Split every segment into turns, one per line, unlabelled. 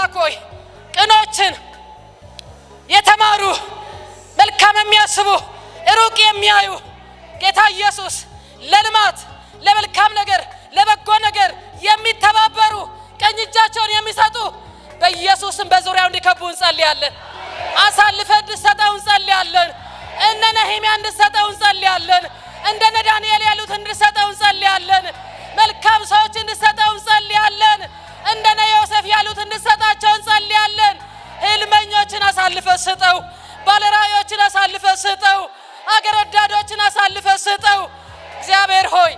አምላክ ሆይ ቅኖችን የተማሩ መልካም የሚያስቡ ሩቅ የሚያዩ ጌታ ኢየሱስ ለልማት ለመልካም ነገር ለበጎ ነገር የሚተባበሩ ቀኝ እጃቸውን የሚሰጡ በኢየሱስም በዙሪያው እንዲከቡ እንጸልያለን። አሳልፈህ እንድትሰጠው እንጸልያለን። እነ ነህምያ እንድትሰጠው እንጸልያለን። እንደነ ዳንኤል ያሉት እንድትሰጠው እንጸልያለን። መልካም ሰዎች እንድትሰጠው እንጸልያለን። እንደነ ዮሴፍ ያሉት እንድትሰጣቸው እንጸልያለን። ህልመኞችን አሳልፈህ ስጠው። ባለራእዮችን አሳልፈህ ስጠው። አገር ወዳዶችን አሳልፈህ ስጠው። እግዚአብሔር ሆይ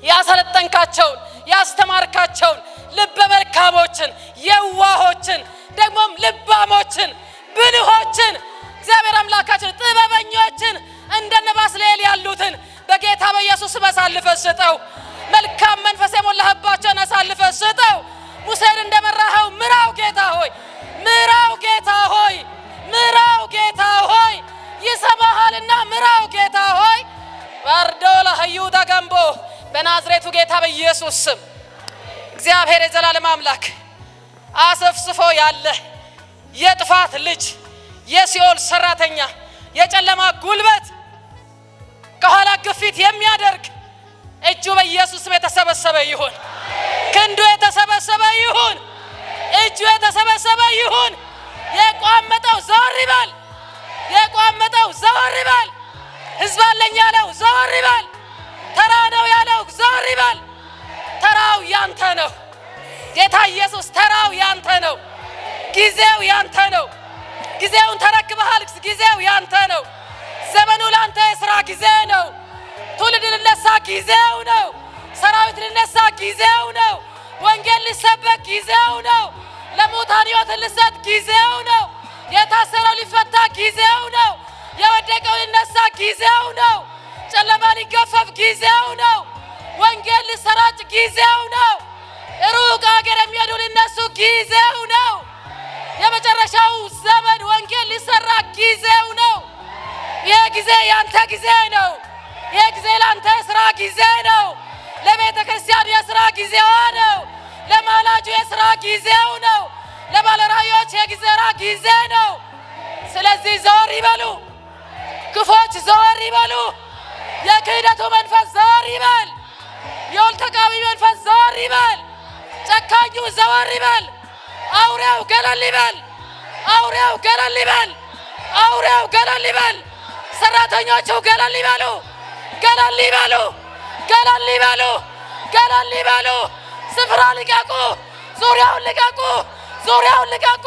ያሰለጠንካቸውን ያስተማርካቸውን ልበ መልካሞችን የዋሆችን ደግሞም ልባሞችን ብልሆችን እግዚአብሔር አምላካችን ጥበበኞችን እንደነ ባስልኤል ያሉትን በጌታ በኢየሱስ አሳልፈህ ስጠው። መልካም መንፈስ የሞላህባቸውን አሳልፈህ ስጠው። ሙሴን እንደመራኸው ምራው ጌታ ሆይ ምራው ጌታ ሆይ ምራው ጌታ ሆይ ይሰማሃልና ምራው ጌታ ሆይ ባርዶላ ይሁዳ ገምቦ በናዝሬቱ ጌታ በኢየሱስ ስም እግዚአብሔር የዘላለም አምላክ አሰፍስፎ ያለ የጥፋት ልጅ የሲኦል ሰራተኛ የጨለማ ጉልበት ከኋላ ግፊት የሚያደርግ እጁ በኢየሱስ ስም የተሰበሰበ ይሁን። ክንዱ የተሰበሰበ ይሁን። እጁ የተሰበሰበ ይሁን። የቋመጠው ዘወር ይበል። የቋመጠው ዘወር ይበል። ሕዝብ አለኝ ያለው ዘወር ይበል። ተራ ነው ያለው ዘወር ይበል። ተራው ያንተ ነው ጌታ ኢየሱስ። ተራው ያንተ ነው። ጊዜው ያንተ ነው። ጊዜውን ተረክበሃል። ጊዜው ያንተ ነው። ዘመኑ ላንተ የሥራ ጊዜ ነው። ትውልድ ሊነሳ ጊዜው ነው። ሰራዊት ሊነሳ ጊዜው ነው። ወንጌል ሊሰበክ ጊዜው ነው። ለሙታን ሕይወት ሊሰጥ ጊዜው ነው። የታሰረው ሊፈታ ጊዜው ነው። የወደቀው ሊነሳ ጊዜው ነው። ጨለማ ሊገፈፍ ጊዜው ነው። ወንጌል ሊሰራጭ ጊዜው ነው። ሩቅ አገር የሚሄዱ ሊነሱ ጊዜው ነው። የመጨረሻው ዘመን ወንጌል ሊሰራ ጊዜው ነው። ይሄ ጊዜ ያንተ ጊዜ ነው። ይሄ ጊዜ ላንተ የሥራ ጊዜ ነው። ለቤተ ክርስቲያን የሥራ ጊዜዋ ነው። ለማላጁ የሥራ ጊዜው ነው። ለባለራእዮች የጊዜራ ጊዜ ነው። ስለዚህ ዘወር ይበሉ። ክፎች ዘወር ይበሉ። የክህደቱ መንፈስ ዘወር ይበል። የወል ተቃዋሚ መንፈስ ዘወር ይበል። ጨካኙ ዘወር ይበል። አውሬው ገለል ይበል። አውሬው ገለል ይበል። አውሬው ገለል ይበል። ሰራተኞቹ ገለል ይበሉ። ገለል ይበሉ። ገለል ይበሉ። ገለል ይበሉ። ስፍራ ልቀቁ። ዙሪያውን ልቀቁ። ዙሪያውን ልቀቁ።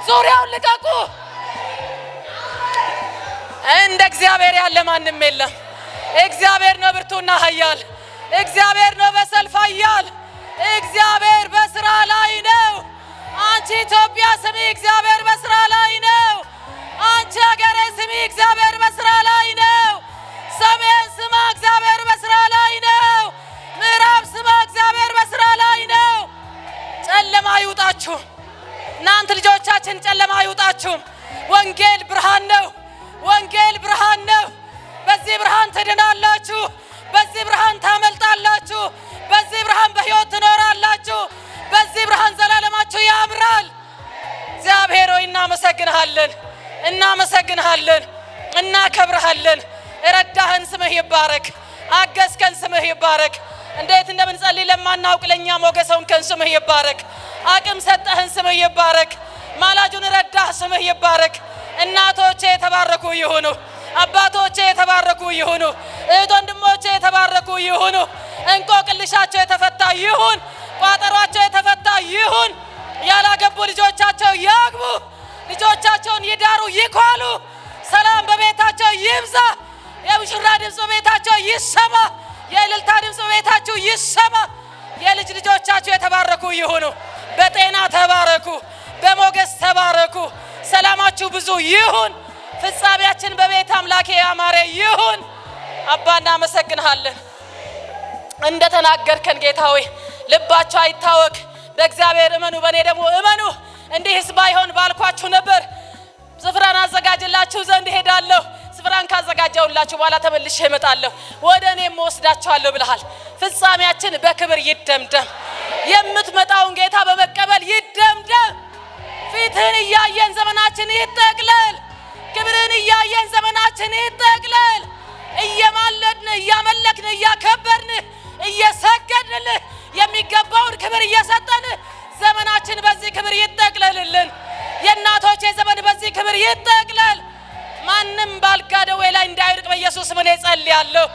ዙሪያውን ልቀቁ። እንደ እግዚአብሔር ያለ ማንም የለም። እግዚአብሔር ነው ብርቱና ኃያል። እግዚአብሔር ነው በሰልፍ ኃያል። እግዚአብሔር በስራ ላይ ነው። አንቺ ኢትዮጵያ ስሚ፣ እግዚአብሔር በስራ ላይ ነው። አንቺ ሀገሬ ስሚ፣ እግዚአብሔር በስራ ላይ ነው። ሰሜን ስማ፣ እግዚአብሔር በስራ ላይ ነው። ምዕራብ ስማ፣ እግዚአብሔር በስራ ላይ ነው። ጨለማ ይውጣችሁ እናንተ ልጆቻችን፣ ጨለማ ይውጣችሁ። ወንጌል ብርሃን ነው። ወንጌል ብርሃን ነው። በዚህ ብርሃን ትድናላችሁ። በዚህ ብርሃን ታመልጣላችሁ። በዚህ ብርሃን በሕይወት ትኖራላችሁ። በዚህ ብርሃን ዘላለማችሁ ያምራል። እግዚአብሔር ሆይ እናመሰግንሃለን፣ እናመሰግንሃለን፣ እናከብርሃለን። ረዳህን ስምህ ይባረክ። አገዝከን ስምህ ይባረክ። እንዴት እንደምንጸልይ ለማናውቅ ለኛ ሞገሰውን ከን ስምህ ይባረክ። አቅም ሰጠህን ስምህ ይባረክ። ማላጁን ረዳህ ስምህ ይባረክ። እናቶቼ የተባረኩ ይሁኑ። አባቶቼ የተባረኩ ይሁኑ። እህት ወንድሞቼ የተባረኩ ይሁኑ። እንቆቅልሻቸው የተፈታ ይሁን። ቋጠሯቸው የተፈታ ይሁን። ያላገቡ ልጆቻቸው ያግቡ። ልጆቻቸውን ይዳሩ፣ ይኳሉ። ሰላም በቤታቸው ይብዛ። የሙሽራ ድምፅ በቤታቸው ይሰማ። የእልልታ ድምፅ በቤታቸው ይሰማ። የልጅ ልጆቻቸው የተባረኩ ይሁኑ። በጤና ተባረኩ። በሞገስ ተባረኩ። ሰላማችሁ ብዙ ይሁን። ፍጻሜያችን በቤት አምላኬ ያማረ ይሁን። አባ እናመሰግንሃለን። እንደተናገርከን ጌታ ሆይ ልባችሁ አይታወክ፣ በእግዚአብሔር እመኑ፣ በእኔ ደግሞ እመኑ። እንዲህስ ባይሆን ባልኳችሁ ነበር። ስፍራን አዘጋጅላችሁ ዘንድ ሄዳለሁ። ስፍራን ካዘጋጀሁላችሁ በኋላ ተመልሼ እመጣለሁ፣ ወደ እኔም ወስዳችኋለሁ ብለሃል። ፍጻሜያችን በክብር ይደምደም። የምትመጣውን ጌታ በመቀበል ይደምደም። ደም ፊትህን እያየን ዘመናችን ይጠቅለል። ክብርህን እያየን ዘመናችን ይጠቅለል። እየማለድን እያመለክን እያከበርን እየሰገድንልህ የሚገባውን ክብር እየሰጠን ዘመናችን በዚህ ክብር ይጠቅለልልን። የእናቶቼ ዘመን በዚህ ክብር ይጠቅለል። ማንም ባልጋ ደዌ ላይ እንዳይወድቅ በኢየሱስ ስም ጸልያለሁ።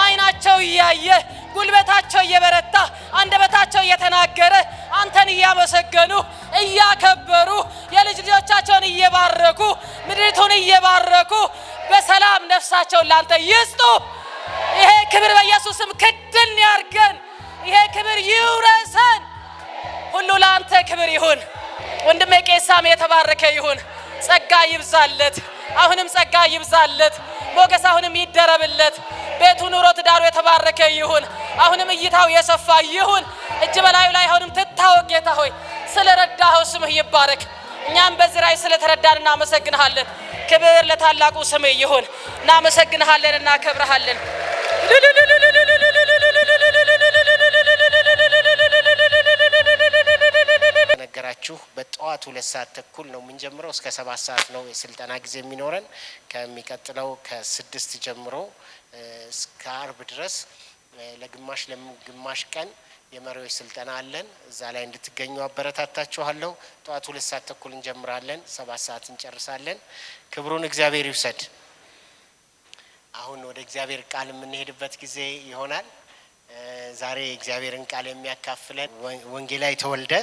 አይናቸው እያየ ጉልበታቸው እየበረታ አንደበታቸው እየተናገረ አንተን እያመሰገኑ እያከበሩ የልጅ ልጆቻቸውን እየባረኩ ምድሪቱን እየባረኩ በሰላም ነፍሳቸውን ላንተ ይስጡ። ይሄ ክብር በኢየሱስ ስም ክድን ያርገን። ይሄ ክብር ይውረሰን። ሁሉ ላንተ ክብር ይሁን። ወንድሜ ቄሳም የተባረከ ይሁን። ጸጋ ይብዛለት። አሁንም ጸጋ ይብዛለት። ሞገስ አሁንም ይደረብለት። ቤቱ ኑሮ ትዳሩ የተባረከ ይሁን። አሁንም እይታው የሰፋ ይሁን። እጅ በላዩ ላይ አሁንም ትታወቅ። ጌታ ሆይ ስለረዳኸው ስምህ ይባረክ። እኛም በዚህ ላይ ስለተረዳን እናመሰግንሃለን። ክብር ለታላቁ ስምህ ይሁን። እናመሰግንሃለን፣ እናከብርሃለን።
ነገራችሁ በጠዋት 2 ሰዓት ተኩል ነው የምንጀምረው። እስከ 7 ሰዓት ነው የስልጠና ጊዜ የሚኖረን። ከሚቀጥለው ከ6 ጀምሮ እስከ አርብ ድረስ ለግማሽ ቀን የመሪዎች ስልጠና አለን። እዛ ላይ እንድትገኙ አበረታታችኋለሁ። ጠዋት 2 ሰዓት ተኩል እንጀምራለን፣ 7 ሰዓት እንጨርሳለን። ክብሩን እግዚአብሔር ይውሰድ። አሁን ወደ እግዚአብሔር ቃል የምንሄድበት ጊዜ ይሆናል። ዛሬ እግዚአብሔርን ቃል የሚያካፍለን ወንጌላዊ ተወልደ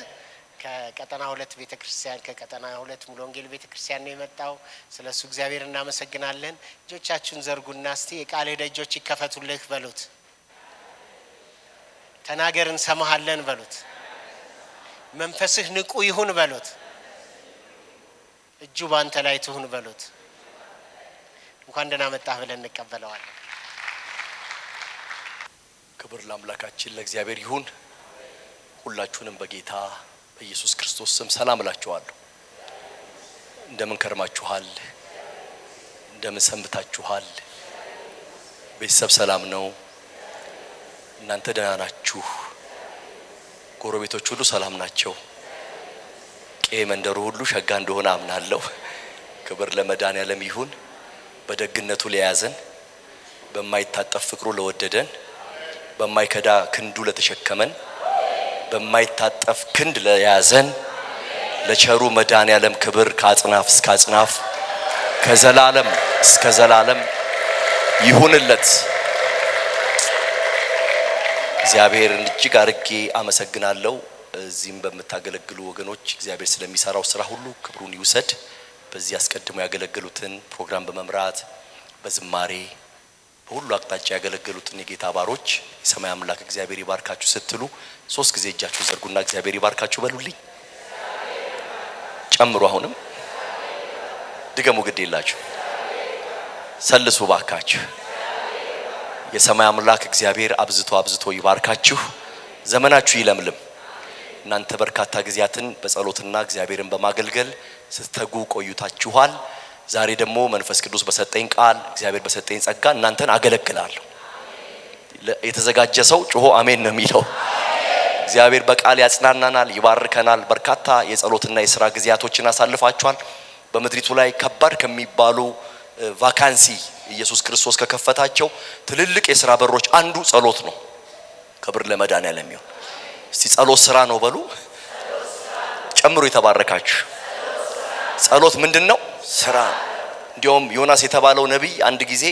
ከቀጠና 2 ቤተክርስቲያን ከቀጠና 2 ሙሉ ወንጌል ቤተክርስቲያን ነው የመጣው። ስለሱ እግዚአብሔር እናመሰግናለን። እጆቻችሁን ዘርጉና እስቲ የቃል ደጆች ይከፈቱልህ በሉት። ተናገር እንሰማሃለን በሉት። መንፈስህ ንቁ ይሁን በሉት። እጁ ባንተ ላይ ትሁን በሉት። እንኳን ደህና መጣህ ብለን እንቀበለዋለን።
ክብር ለአምላካችን ለእግዚአብሔር ይሁን። ሁላችሁንም በጌታ በኢየሱስ ክርስቶስ ስም ሰላም እላችኋለሁ። እንደምን ከርማችኋል? እንደምን ሰንብታችኋል? ቤተሰብ ሰላም ነው? እናንተ ደህና ናችሁ? ጎረቤቶች ሁሉ ሰላም ናቸው? መንደሩ ሁሉ ሸጋ እንደሆነ አምናለሁ። ክብር ለመድኃኔዓለም ይሁን። በደግነቱ ለያዘን፣ በማይታጠፍ ፍቅሩ ለወደደን፣ በማይከዳ ክንዱ ለተሸከመን፣ በማይታጠፍ ክንድ ለያዘን ለቸሩ መድኃኔዓለም ክብር ከአጽናፍ እስከ አጽናፍ ከዘላለም እስከ ዘላለም ይሁንለት። እግዚአብሔርን እጅግ አርጌ አመሰግናለሁ። እዚህም በመታገለግሉ ወገኖች እግዚአብሔር ስለሚሰራው ስራ ሁሉ ክብሩን ይውሰድ። በዚህ አስቀድሞ ያገለገሉትን ፕሮግራም በመምራት በዝማሬ በሁሉ አቅጣጫ ያገለገሉትን የጌታ ባሮች የሰማይ አምላክ እግዚአብሔር ይባርካችሁ ስትሉ 3 ጊዜ እጃችሁ ዘርጉና እግዚአብሔር ይባርካችሁ በሉልኝ። ጨምሩ። አሁንም ድገሙ። ግድ የላችሁ ሰልሱ ባካችሁ። የሰማይ አምላክ እግዚአብሔር አብዝቶ ይባርካችሁ። ዘመናችሁ ይለምልም። እናንተ በርካታ ጊዜያትን በጸሎትና እግዚአብሔርን በማገልገል ስትተጉ ቆይታችኋል። ዛሬ ደግሞ መንፈስ ቅዱስ በሰጠኝ ቃል እግዚአብሔር በሰጠኝ ጸጋ እናንተን አገለግላለሁ። የተዘጋጀ ሰው ጮሆ አሜን ነው የሚለው። እግዚአብሔር በቃል ያጽናናናል፣ ይባርከናል። በርካታ የጸሎትና የሥራ ጊዜያቶችን አሳልፋችኋል። በመድሪቱ ላይ ከባድ ከሚባሉ ቫካንሲ ኢየሱስ ክርስቶስ ከከፈታቸው ትልልቅ የሥራ በሮች አንዱ ጸሎት ነው። ክብር ለመድኃኔዓለም ይሁን። እስቲ ጸሎት ስራ ነው በሉ። ጨምሮ የተባረካችሁ ጸሎት ምንድነው? ስራ። እንዲያውም ዮናስ የተባለው ነብይ አንድ ጊዜ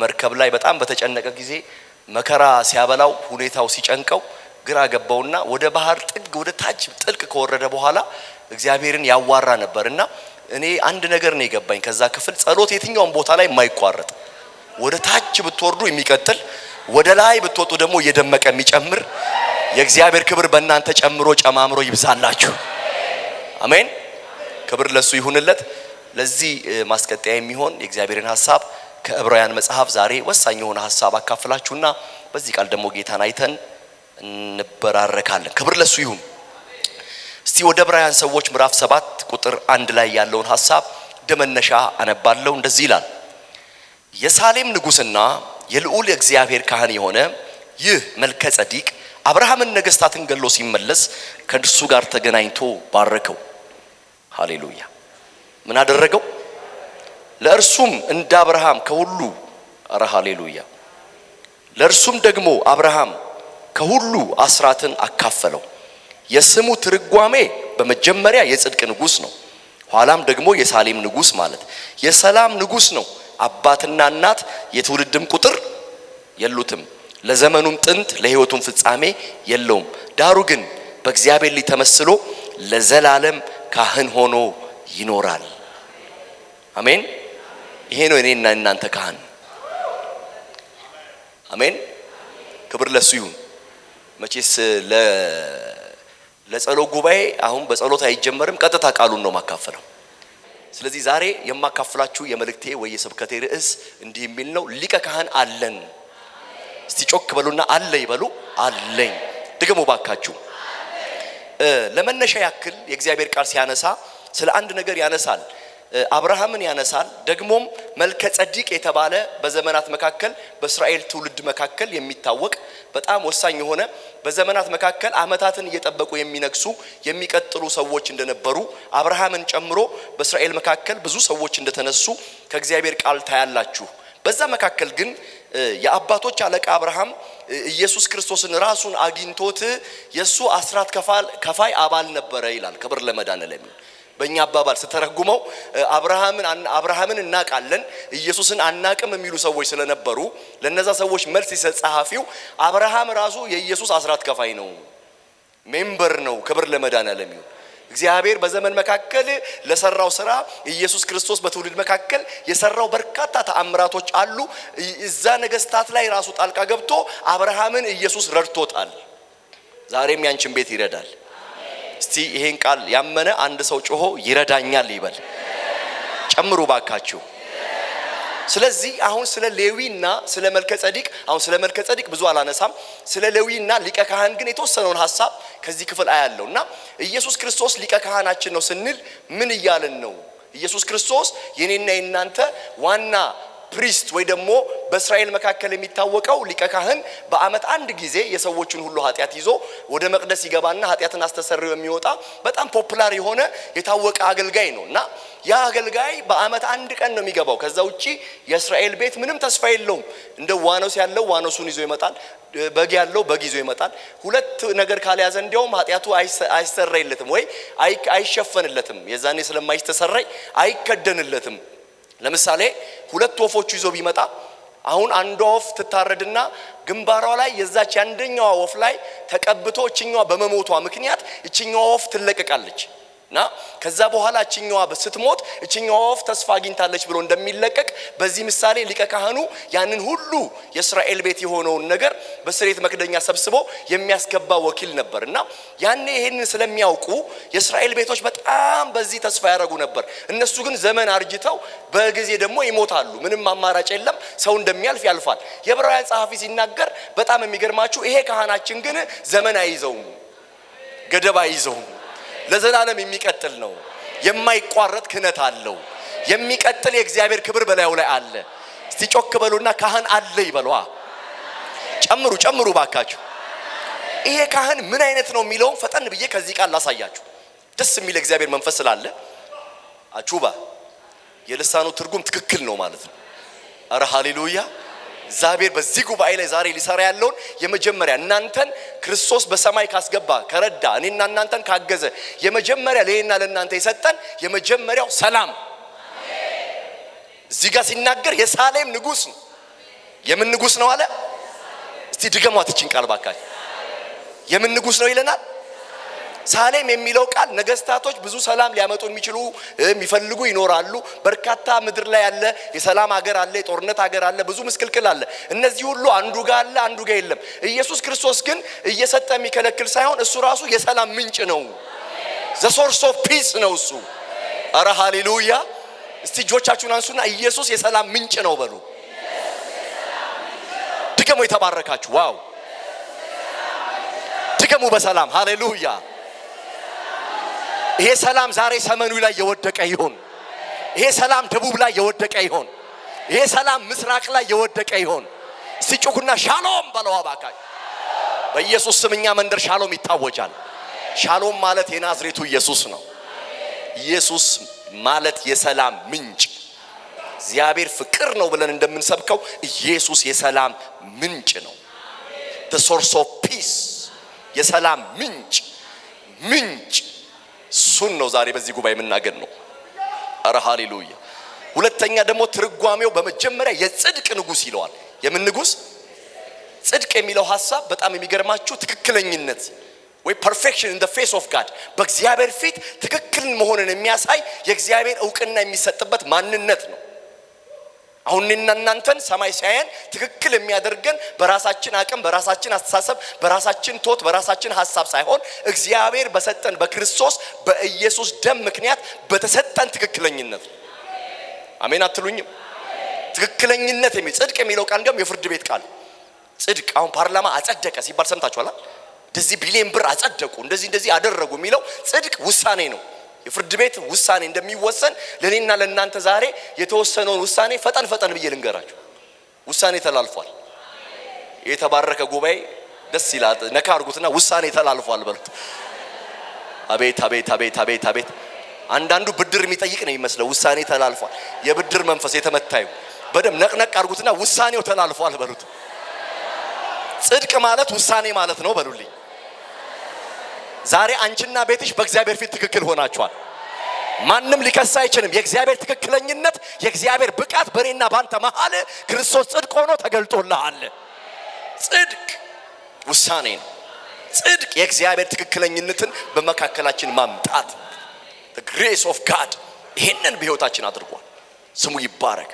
መርከብ ላይ በጣም በተጨነቀ ጊዜ መከራ ሲያበላው ሁኔታው ሲጨንቀው ግራ ገባውና ወደ ባህር ጥግ ወደ ታች ጥልቅ ከወረደ በኋላ እግዚአብሔርን ያዋራ ነበርና እኔ አንድ ነገር ነው የገባኝ ከዛ ክፍል ጸሎት የትኛውም ቦታ ላይ የማይቋረጥ ወደ ታች ብትወርዱ የሚቀጥል ወደ ላይ ብትወጡ ደግሞ እየደመቀ የሚጨምር የእግዚአብሔር ክብር በእናንተ ጨምሮ ጨማምሮ ይብዛላችሁ። አሜን። ክብር ለሱ ይሁንለት። ለዚህ ማስቀጠያ የሚሆን የእግዚአብሔርን ሐሳብ ከዕብራውያን መጽሐፍ ዛሬ ወሳኝ የሆነ ሐሳብ አካፍላችሁና በዚህ ቃል ደግሞ ጌታን አይተን እንበራረካለን። ክብር ለሱ ይሁን። እስቲ ወደ ዕብራውያን ሰዎች ምዕራፍ 7 ቁጥር 1 ላይ ያለውን ሐሳብ ደመነሻ አነባለሁ። እንደዚህ ይላል። የሳሌም ንጉስና የልዑል እግዚአብሔር ካህን የሆነ ይህ መልከ ጸዲቅ አብርሃምን ነገስታትን ገሎ ሲመለስ ከእርሱ ጋር ተገናኝቶ ባረከው። ሃሌሉያ። ምን አደረገው? ለእርሱም እንደ አብርሃም ከሁሉ አረ ሃሌሉያ። ለእርሱም ደግሞ አብርሃም ከሁሉ አስራትን አካፈለው። የስሙ ትርጓሜ በመጀመሪያ የጽድቅ ንጉስ ነው፣ ኋላም ደግሞ የሳሌም ንጉስ ማለት የሰላም ንጉስ ነው። አባትና እናት የትውልድም ቁጥር የሉትም፣ ለዘመኑም ጥንት ለሕይወቱም ፍጻሜ የለውም። ዳሩ ግን በእግዚአብሔር ላይ ተመስሎ ለዘላለም ካህን ሆኖ ይኖራል። አሜን። ይሄ ነው እኔና እናንተ ካህን። አሜን። ክብር ለሱ ይሁን። መቼስ ለጸሎት ጉባኤ አሁን በጸሎት አይጀመርም፣ ቀጥታ ቃሉን ነው ማካፈለው። ስለዚህ ዛሬ የማካፈላችሁ የመልእክቴ ወይ የስብከቴ ርዕስ እንዲህ የሚል ነው፣ ሊቀ ካህን አለን። እስቲ ጮክ በሉና አለ ይበሉ። አለኝ። ደግሞ ባካችሁ ለመነሻ ያክል የእግዚአብሔር ቃል ሲያነሳ ስለ አንድ ነገር ያነሳል። አብርሃምን ያነሳል። ደግሞም መልከ ጸዲቅ የተባለ በዘመናት መካከል በእስራኤል ትውልድ መካከል የሚታወቅ በጣም ወሳኝ የሆነ በዘመናት መካከል አመታትን እየጠበቁ የሚነክሱ የሚቀጥሉ ሰዎች እንደነበሩ አብርሃምን ጨምሮ በእስራኤል መካከል ብዙ ሰዎች እንደተነሱ ከእግዚአብሔር ቃል ታያላችሁ። በዛ መካከል ግን የአባቶች አለቃ አብርሃም ኢየሱስ ክርስቶስን ራሱን አግኝቶት የሱ አስራት ከፋይ አባል ነበረ ይላል። ክብር ለመድኃኔዓለም። በእኛ አባባል ስተረጉመው አብርሃምን እናቃለን ኢየሱስን አናቅም የሚሉ ሰዎች ስለነበሩ ለነዛ ሰዎች መልስ ሲሰጥ ጸሐፊው አብርሃም ራሱ የኢየሱስ አስራት ከፋይ ነው፣ ሜምበር ነው። ክብር ለመድኃኔዓለም ይሁን። እግዚአብሔር በዘመን መካከል ለሰራው ስራ ኢየሱስ ክርስቶስ በትውልድ መካከል የሰራው በርካታ ተአምራቶች አሉ። እዛ ነገስታት ላይ ራሱ ጣልቃ ገብቶ አብርሃምን ኢየሱስ ረድቶታል። ዛሬም ያንቺን ቤት ይረዳል። እስቲ ይሄን ቃል ያመነ አንድ ሰው ጮሆ ይረዳኛል ይበል። ጨምሩ ባካችሁ። ስለዚህ አሁን ስለ ሌዊና ስለ መልከ ጸዲቅ አሁን ስለ መልከ ጸዲቅ ብዙ አላነሳም። ስለ ሌዊና ሊቀ ካህን ግን የተወሰነውን ሐሳብ ከዚህ ክፍል አያለውና ኢየሱስ ክርስቶስ ሊቀ ካህናችን ነው ስንል ምን እያልን ነው? ኢየሱስ ክርስቶስ የኔና የናንተ ዋና ፕሪስት ወይ ደግሞ በእስራኤል መካከል የሚታወቀው ሊቀ ካህን በአመት አንድ ጊዜ የሰዎችን ሁሉ ኃጢያት ይዞ ወደ መቅደስ ይገባና ኃጢያትን አስተሰርዮ የሚወጣ በጣም ፖፑላር የሆነ የታወቀ አገልጋይ ነውና ያ አገልጋይ በአመት አንድ ቀን ነው የሚገባው። ከዛ ውጪ የእስራኤል ቤት ምንም ተስፋ የለውም። እንደ ዋኖስ ያለው ዋኖሱን ይዞ ይመጣል፣ በግ ያለው በግ ይዞ ይመጣል። ሁለት ነገር ካልያዘ እንዲያውም ኃጢያቱ አይሰረይለትም ወይ አይሸፈንለትም። የዛኔ ስለማይተሰረይ አይከደንለትም። ለምሳሌ ሁለት ወፎች ይዞ ቢመጣ አሁን አንዷ ወፍ ትታረድና ግንባሯ ላይ የዛች አንደኛዋ ወፍ ላይ ተቀብቶ እቺኛዋ በመሞቷ ምክንያት እቺኛዋ ወፍ ትለቀቃለች እና ከዛ በኋላ እቺኛዋ ስትሞት እቺኛዋ ወፍ ተስፋ አግኝታለች ብሎ እንደሚለቀቅ በዚህ ምሳሌ ሊቀ ካህኑ ያንን ሁሉ የእስራኤል ቤት የሆነውን ነገር በስርየት መክደኛ ሰብስቦ የሚያስገባ ወኪል ነበርና ያኔ ይሄንን ስለሚያውቁ የእስራኤል ቤቶች በጣም በዚህ ተስፋ ያደርጉ ነበር። እነሱ ግን ዘመን አርጅተው በጊዜ ደግሞ ይሞታሉ። ምንም አማራጭ የለም። ሰው እንደሚያልፍ ያልፋል። የዕብራውያን ጸሐፊ ሲናገር በጣም የሚገርማችሁ ይሄ ካህናችን ግን ዘመን አይዘውም፣ ገደብ አይዘውም፣ ለዘላለም የሚቀጥል ነው። የማይቋረጥ ክህነት አለው። የሚቀጥል የእግዚአብሔር ክብር በላዩ ላይ አለ። እስቲ ጮክ በሉና ካህን አለ ይበሉ። ጨምሩ ባካችሁ። ይሄ ካህን ምን አይነት ነው የሚለው ፈጠን ብዬ ከዚህ ቃል ላሳያችሁ። ደስ የሚል እግዚአብሔር መንፈስ ስላለ አቹባ የልሳኑ ትርጉም ትክክል ነው ማለት ነው። አረ ሃሌሉያ። እግዚአብሔር በዚህ ጉባኤ ላይ ዛሬ ሊሰራ ያለውን የመጀመሪያ እናንተን ክርስቶስ በሰማይ ካስገባ ከረዳ እኔና እናንተን ካገዘ የመጀመሪያ ለኔና ለእናንተ የሰጠን የመጀመሪያው ሰላም። እዚህ ጋር ሲናገር የሳሌም ንጉስ ነው። የምን ንጉስ ነው አለ? እስቲ ድገሟት እቺን ቃል ባካችሁ። የምን ንጉስ ነው ይለናል? ሳሌም የሚለው ቃል ነገስታቶች ብዙ ሰላም ሊያመጡ የሚፈልጉ ይኖራሉ። በርካታ ምድር ላይ ያለ የሰላም ሀገር አለ፣ የጦርነት ሀገር አለ፣ ብዙ ምስቅልቅል አለ። እነዚህ ሁሉ አንዱ ጋር አለ፣ አንዱ ጋር የለም። ኢየሱስ ክርስቶስ ግን እየሰጠ የሚከለክል ሳይሆን እሱ ራሱ የሰላም ምንጭ ነው። the source of peace ነው እሱ። አረ ሃሌሉያ። እስቲ እጆቻችሁን አንሱና ኢየሱስ የሰላም ምንጭ ነው በሉ። ድገሙ የተባረካችሁ። ዋው ድገሙ በሰላም ሃሌሉያ። ይሄ ሰላም ዛሬ ሰመኑ ላይ የወደቀ ይሁን። ይሄ ሰላም ደቡብ ላይ የወደቀ ይሁን። ይሄ ሰላም ምስራቅ ላይ የወደቀ ይሁን። ሲጮኩና ሻሎም በለው አባካይ። በኢየሱስ ስም እኛ መንደር ሻሎም ይታወጃል። ሻሎም ማለት የናዝሬቱ ኢየሱስ ነው። ኢየሱስ ማለት የሰላም ምንጭ እግዚአብሔር ፍቅር ነው ብለን እንደምንሰብከው ኢየሱስ የሰላም ምንጭ ነው። the source of peace የሰላም ምንጭ እሱን ነው ዛሬ በዚህ ጉባኤ የምናገር ነው። አረ ሃሌሉያ። ሁለተኛ ደግሞ ትርጓሜው በመጀመሪያ የጽድቅ ንጉስ ይለዋል። የምን ንጉስ? ጽድቅ የሚለው ሐሳብ በጣም የሚገርማችሁ ትክክለኝነት ወይ perfection in the face of God በእግዚአብሔር ፊት ትክክል መሆንን የሚያሳይ የእግዚአብሔር ዕውቅና የሚሰጥበት ማንነት ነው። አሁን እናንተን ሰማይ ሳይን ትክክል የሚያደርገን በራሳችን አቅም፣ በራሳችን አስተሳሰብ፣ በራሳችን ቶት፣ በራሳችን ሐሳብ ሳይሆን እግዚአብሔር በሰጠን በክርስቶስ በኢየሱስ ደም ምክንያት በተሰጠን ትክክለኝነት። አሜን አትሉኝም? ትክክለኝነት የሚል ጽድቅ የሚለው ቃል እንደውም የፍርድ ቤት ቃል ጽድቅ። አሁን ፓርላማ አጸደቀ ሲባል ሰምታችኋል? እንደዚህ ቢሊየን ብር አጸደቁ፣ እንደዚህ አደረጉ የሚለው ጽድቅ ውሳኔ ነው። የፍርድ ቤት ውሳኔ እንደሚወሰን ለኔና ለእናንተ ዛሬ የተወሰነውን ውሳኔ ፈጠን ብዬ ልንገራችሁ። ውሳኔ ተላልፏል። የተባረከ ጉባኤ ደስ ይላል። ነካ አርጉትና ውሳኔ ተላልፏል በሉት። አቤት አቤት አቤት አቤት አቤት። አንዳንዱ ብድር የሚጠይቅ ነው ይመስለው። ውሳኔ ተላልፏል። የብድር መንፈስ የተመታዩ በደም ነቅነቅ አርጉትና ውሳኔው ተላልፏል በሉት። ጽድቅ ማለት ውሳኔ ማለት ነው በሉልኝ። ዛሬ አንቺና ቤትሽ በእግዚአብሔር ፊት ትክክል ሆናችኋል። ማንም ሊከሳ አይችልም። የእግዚአብሔር ትክክለኝነት፣ የእግዚአብሔር ብቃት በእኔና ባንተ መሃል ክርስቶስ ጽድቅ ሆኖ ተገልጦልሃል። ጽድቅ ውሳኔ ነው። ጽድቅ የእግዚአብሔር ትክክለኝነትን በመካከላችን ማምጣት the grace of God ይሄንን በህይወታችን አድርጓል። ስሙ ይባረክ።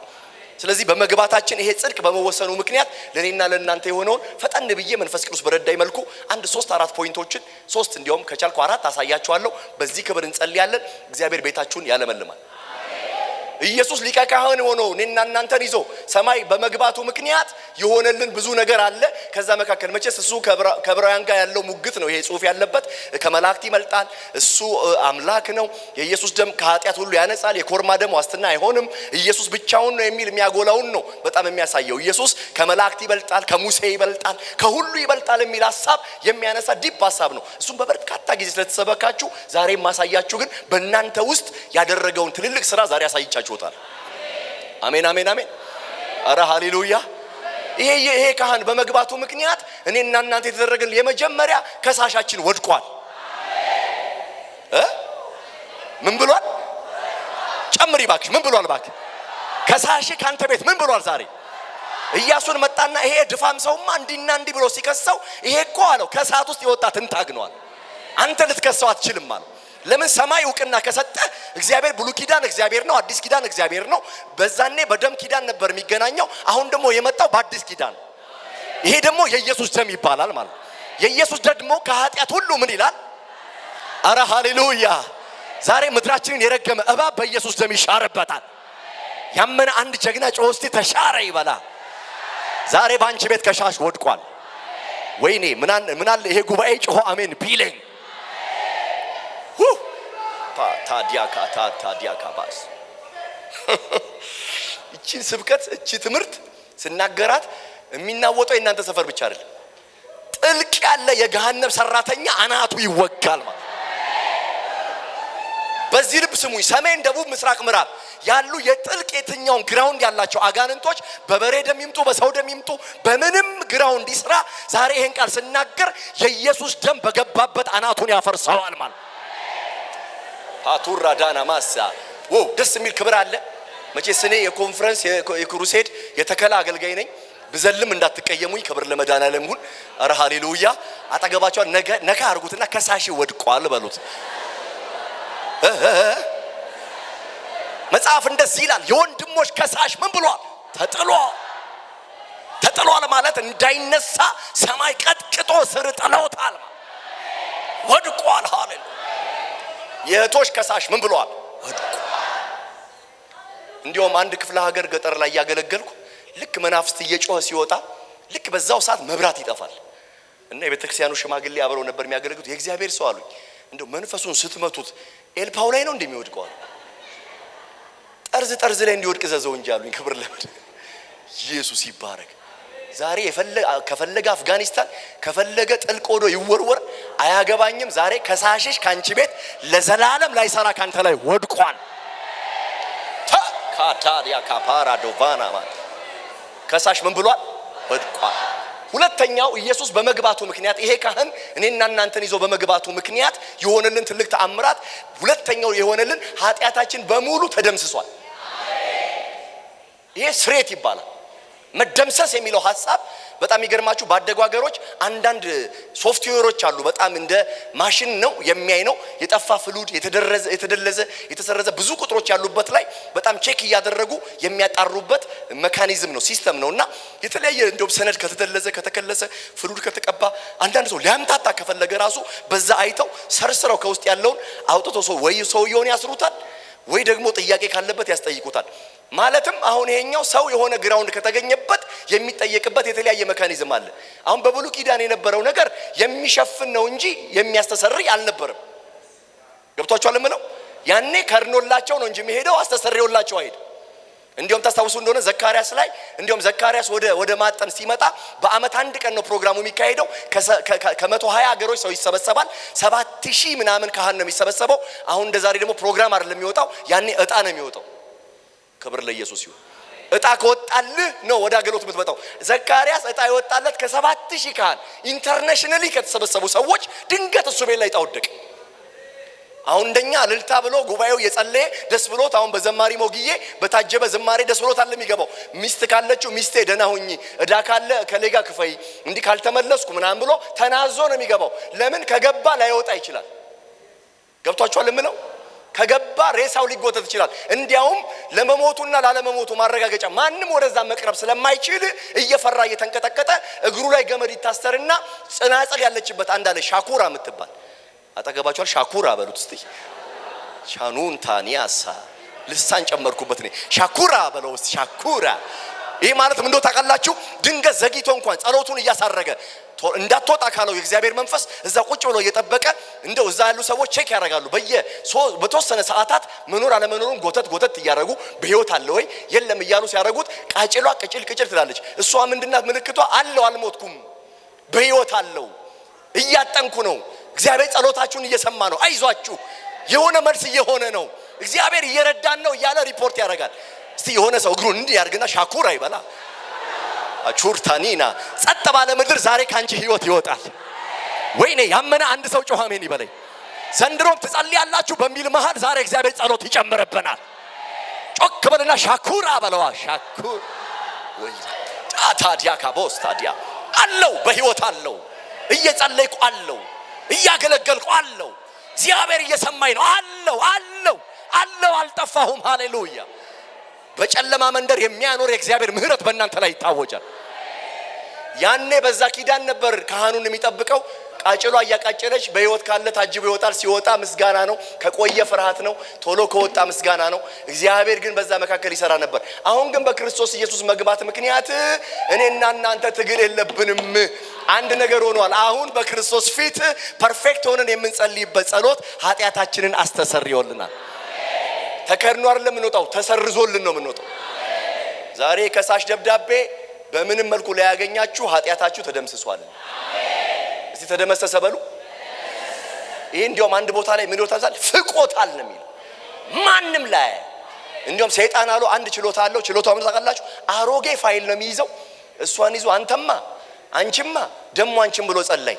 ስለዚህ በመግባታችን ይሄ ጽድቅ በመወሰኑ ምክንያት ለኔና ለእናንተ የሆነውን ፈጠን ብዬ መንፈስ ቅዱስ በረዳይ መልኩ 1 3 4 ፖይንቶችን 3 እንዲያውም ከቻልኩ 4 አሳያችኋለሁ። በዚህ ክብር እንጸልያለን። እግዚአብሔር ቤታችሁን ያለመልማል። ኢየሱስ ሊቀ ካህን ሆኖ እኔና እናንተን ይዞ ሰማይ በመግባቱ ምክንያት የሆነልን ብዙ ነገር አለ። ከዛ መካከል መቼስ እሱ ከዕብራውያን ጋር ያለው ሙግት ነው ይሄ ጽሑፍ ያለበት። ከመላእክት ይመልጣል፣ እሱ አምላክ ነው፣ የኢየሱስ ደም ከኃጢአት ሁሉ ያነጻል፣ የኮርማ ደም ዋስትና አይሆንም፣ ኢየሱስ ብቻውን ነው የሚል የሚያጎላውን ነው በጣም የሚያሳየው። ኢየሱስ ከመላእክት ይበልጣል፣ ከሙሴ ይበልጣል፣ ከሁሉ ይበልጣል የሚል ሐሳብ የሚያነሳ ዲፕ ሐሳብ ነው። እሱም በበርካታ ጊዜ ስለተሰበካችሁ ዛሬ ማሳያችሁ ግን በእናንተ ውስጥ ያደረገውን ትልልቅ ስራ ዛሬ ያሳይቻችኋል። አሜን አሜን አሜን። አረ ሃሌሉያ። ይሄ ካህን በመግባቱ ምክንያት እኔና እናንተ የተደረገልን የመጀመሪያ ከሳሻችን ወድቋል። ምን ብሏል? ጨምሪ ባክሽ። ምን ብሏል ባክ? ከሳሽ ካንተ ቤት ምን ብሏል? ዛሬ ኢያሱን መጣና ይሄ ድፋም ሰውማ እንዲና እንዲ ብሎ ሲከሰው ይሄ እኮ አለው ከሳት ውስጥ የወጣ ትንታግ ነው አለ። አንተ ልትከሰው አትችልም አለ። ለምን? ሰማይ ዕውቅና ከሰጠ እግዚአብሔር ብሉይ ኪዳን እግዚአብሔር ነው፣ አዲስ ኪዳን እግዚአብሔር ነው። በዛኔ በደም ኪዳን ነበር የሚገናኘው። አሁን ደግሞ የመጣው በአዲስ ኪዳን። ይሄ ደግሞ የኢየሱስ ደም ይባላል ማለት። የኢየሱስ ደግሞ ከኃጢአት ሁሉ ምን ይላል? አረ ሃሌሉያ። ዛሬ ምድራችንን የረገመ እባብ በኢየሱስ ደም ይሻርበታል። ያመነ አንድ ጀግና ጮህ እስቲ ተሻረ ይበላ። ዛሬ ባንቺ ቤት ከሻሽ ወድቋል። ወይኔ ምን አለ ይሄ ጉባኤ ጮህ አሜን ቢለኝ። ታዲያካ ባስ እቺ ስብከት እቺ ትምህርት ስናገራት የሚናወጠው የእናንተ ሰፈር ብቻ አይደለም። ጥልቅ ያለ የገሃነም ሰራተኛ አናቱ ይወጋል ማለት። በዚህ ልብ ስሙኝ። ሰሜን፣ ደቡብ፣ ምስራቅ፣ ምዕራብ ያሉ የጥልቅ የትኛውን ግራውንድ ያላቸው አጋንንቶች በበሬ ደም ይምጡ፣ በሰው ደም ይምጡ፣ በምንም ግራውንድ ይስራ ዛሬ ይሄን ቃል ስናገር የኢየሱስ ደም በገባበት አናቱን ያፈርሰዋል ማለት። ፓቱራ ዳና ማሳ ደስ የሚል ክብር አለ። መቼስ እኔ የኮንፈረንስ የክሩሴድ የተከላ አገልጋይ ነኝ። ብዘልም እንዳትቀየሙኝ። ክብር ለመድኃኔዓለም ይሁን። አረ ሃሌሉያ። አጠገባቸው ነካ አርጉትና ከሳሽ ወድቋል በሉት። መጽሐፍ እንደዚህ ይላል፣ የወንድሞች ከሳሽ ምን ብሏል? ተጥሏል ማለት እንዳይነሳ ሰማይ ቀጥቅጦ ስር ጥለውታል። ወድቋል። ሃሌሉያ። የእህቶች ከሳሽ ምን ብሏል? ወድቋል። እንዲያውም አንድ ክፍለ ሀገር ገጠር ላይ ያገለገልኩ ልክ መናፍስት እየጮኸ ሲወጣ ልክ በዛው ሰዓት መብራት ይጠፋል እና የቤተክርስቲያኑ ሽማግሌ አብረው ነበር የሚያገለግሉት። የእግዚአብሔር ሰው አሉኝ፣ እንደው መንፈሱን ስትመቱት ኤልፓው ላይ ነው እንደሚወድቀው አሉ። ጠርዝ ላይ እንዲወድቅ ዘዘው እንጂ አሉኝ። ክብር ለመድኃኔዓለም ኢየሱስ ይባረክ። ዛሬ ከፈለገ አፍጋኒስታን ከፈለገ ጥልቅ ወዶ ይወርወር አያገባኝም። ዛሬ ከሳሽሽ ካንቺ ቤት ለዘላለም ላይሰራ ካንተ ላይ ወድቋል። ካታዲያ ካፓራ ዶቫና ማለት ከሳሽ ምን ብሏል? ወድቋል። ሁለተኛው ኢየሱስ በመግባቱ ምክንያት ይሄ ካህን እኔና እናንተን ይዞ በመግባቱ ምክንያት የሆነልን ትልቅ ተአምራት፣ ሁለተኛው የሆነልን ኃጢአታችን በሙሉ ተደምስሷል። ይሄ ስሬት ይባላል። መደምሰስ የሚለው ሐሳብ በጣም ይገርማችሁ። ባደጉ ሀገሮች አንዳንድ ሶፍትዌሮች አሉ። በጣም እንደ ማሽን ነው የሚያይ ነው። የጠፋ ፍሉድ የተደለዘ የተሰረዘ ብዙ ቁጥሮች ያሉበት ላይ በጣም ቼክ እያደረጉ የሚያጣሩበት ሜካኒዝም ነው፣ ሲስተም ነውና የተለያየ እንደው ሰነድ ከተደለዘ ከተከለሰ ፍሉድ ከተቀባ አንዳንድ ሰው ሊያምታታ ከፈለገ ራሱ በዛ አይተው ሰርስረው ከውስጥ ያለውን አውጥቶ ወይ ሰውየውን ያስሩታል ወይ ደግሞ ጥያቄ ካለበት ያስጠይቁታል። ማለትም አሁን ይሄኛው ሰው የሆነ ግራውንድ ከተገኘበት የሚጠየቅበት የተለያየ ሜካኒዝም አለ። አሁን በብሉይ ኪዳን የነበረው ነገር የሚሸፍን ነው እንጂ የሚያስተሰርይ አልነበረም። ገብቷችኋል? ምነው ያኔ ከርኖላቸው ነው እንጂ የሚሄደው አስተሰርዮላቸው አይደል። እንዲያውም ታስታውሱ እንደሆነ ዘካርያስ ላይ እንዲያውም ዘካርያስ ወደ ማጠን ሲመጣ በአመት አንድ ቀን ነው ፕሮግራሙ የሚካሄደው። ከ120 ሀገሮች ሰው ይሰበሰባል። 7000 ምናምን ካህን ነው የሚሰበሰበው። አሁን እንደዛሬ ደግሞ ፕሮግራም አይደለም የሚወጣው፣ ያኔ እጣ ነው የሚወጣው። ክብር ለኢየሱስ ይሁን። እጣ ከወጣልህ ነው ወደ አገልግሎት የምትመጣው። ዘካርያስ እጣ የወጣለት ከ7000 ካህን ኢንተርናሽናሊ ከተሰበሰቡ ሰዎች ድንገት እሱ ቤት ላይ እጣ ወደቀ። አሁን እንደኛ እልልታ ብሎ ጉባኤው የጸለየ ደስ ብሎት አሁን በዘማሪ ሞግዬ በታጀበ ዝማሬ ደስ ብሎት አለ የሚገባው። ሚስት ካለችው ሚስቴ ደህና ሁኚ፣ እዳ ካለ ከሌጋ ክፈይ፣ እንዲህ ካልተመለስኩ ምናምን ብሎ ተናዞ ነው የሚገባው። ለምን ከገባ ላይወጣ ይችላል። ገብቷችኋል? የምለው ከገባ ሬሳው ሊጎተት ይችላል። እንዲያውም ለመሞቱና ላለመሞቱ ማረጋገጫ ማንም ወደዛ መቅረብ ስለማይችል እየፈራ እየተንቀጠቀጠ እግሩ ላይ ገመድ ይታሰርና ጽናጽል ያለችበት አንዳለ ሻኩራ የምትባል አጠገባችኋል። ሻኩራ በሉት እስቲ። ሻኑን ታኒያሳ ልሳን ጨመርኩበት እኔ። ሻኩራ በለው እስቲ። ሻኩራ ይሄ ማለት ምን እንደው ታውቃላችሁ? ድንገት ዘግይቶ እንኳን ጸሎቱን እያሳረገ እንዳትወጣ ካለው የእግዚአብሔር መንፈስ እዛ ቁጭ ብሎ እየጠበቀ እንደው እዛ ያሉ ሰዎች ቼክ ያደርጋሉ። በተወሰነ ሰዓታት መኖር አለመኖሩን ጎተት እያደረጉ በህይወት አለ ወይ የለም እያሉ ሲያደርጉት ቃጭሏ ቅጭል ትላለች። እሷ ምንድናት ምልክቷ? አለው አልሞትኩም፣ በህይወት አለው፣ እያጠንኩ ነው፣ እግዚአብሔር ጸሎታችሁን እየሰማ ነው፣ አይዟችሁ የሆነ መልስ እየሆነ ነው፣ እግዚአብሔር እየረዳን ነው እያለ ሪፖርት ያደርጋል። እስቲ የሆነ ሰው እግሩን እንዲህ ያርግና ሻኩራ ይበላ። አቹርታኒና ጸጥ ባለ ምድር ዛሬ ካንቺ ህይወት ይወጣል። ወይኔ ያመነ አንድ ሰው ጮህ አሜን ይበለኝ። ዘንድሮም ትጸልያላችሁ በሚል መሃል ዛሬ እግዚአብሔር ጸሎት ይጨምርብናል። ጮክ በልና ሻኩራ በለዋ። ሻኩር ወይ ታዲያ ካቦስ ታዲያ አለው፣ በህይወት አለው፣ እየጸለይኩ አለው፣ እያገለገልኩ አለው፣ እግዚአብሔር እየሰማኝ ነው አለው፣ አልጠፋሁም። ሃሌሉያ። በጨለማ መንደር የሚያኖር የእግዚአብሔር ምህረት በእናንተ ላይ ይታወጃል። ያኔ በዛ ኪዳን ነበር ካህኑን የሚጠብቀው። ቃጭሏ እያቃጨለች በህይወት ካለ ታጅቦ ይወጣል። ሲወጣ ምስጋና ነው፣ ከቆየ ፍርሃት ነው፣ ቶሎ ከወጣ ምስጋና ነው። እግዚአብሔር ግን በዛ መካከል ይሰራ ነበር። አሁን ግን በክርስቶስ ኢየሱስ መግባት ምክንያት እኔና እናንተ ትግል የለብንም። አንድ ነገር ሆኗል። አሁን በክርስቶስ ፊት ፐርፌክት ሆነን የምንጸልይበት ጸሎት ኃጢአታችንን አስተሰርዮልናል። ተከርኖ አይደለም የምንወጣው፣ ተሰርዞልን ነው የምንወጣው። ዛሬ ከሳሽ ደብዳቤ በምንም መልኩ ላይ ያገኛችሁ ኃጢአታችሁ ተደምስሷል። እስቲ ተደመሰሰ በሉ። ይሄ እንዲያውም አንድ ቦታ ላይ ምን ይወታል? ፍቆታል ነው የሚለው። ማንም ላይ እንዲያውም ሰይጣን አለው አንድ ችሎታ አለው። ችሎታው ምን ታውቃላችሁ? አሮጌ ፋይል ነው የሚይዘው። እሷን ይዞ አንተማ አንቺማ ደሞ አንቺም ብሎ ጸለይ፣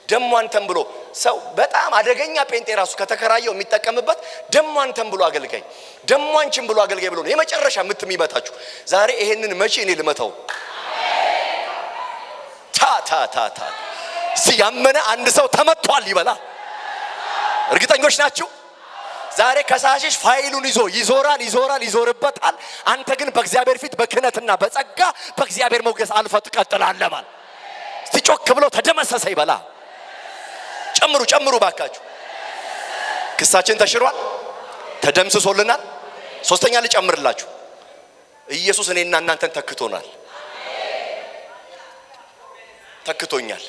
ደሞ አንተም ብሎ ሰው በጣም አደገኛ ጴንጤ ራሱ ከተከራየው የሚጠቀምበት ደሞ አንተም ብሎ አገልጋይ፣ ደሞ አንቺም ብሎ አገልጋይ ብሎ ነው የመጨረሻ ምትም ይመታችሁ። ዛሬ ይሄንን መቼ እኔ ልመታው? ታ ሲያመነ አንድ ሰው ተመቷል ይበላ። እርግጠኞች ናችሁ? ዛሬ ከሳሽሽ ፋይሉን ይዞ ይዞርበታል። አንተ ግን በእግዚአብሔር ፊት በክህነትና በጸጋ በእግዚአብሔር ሞገስ አልፈ ትቀጥላለህ ማለት። እስቲ ጮክ ብሎ ተደመሰሰ ይበላ። ጨምሩ ባካችሁ። ክሳችን ተሽሯል፣ ተደምስሶልናል። ሶስተኛ ልጨምርላችሁ፣ ኢየሱስ እኔና እናንተን ተክቶናል፣ ተክቶኛል።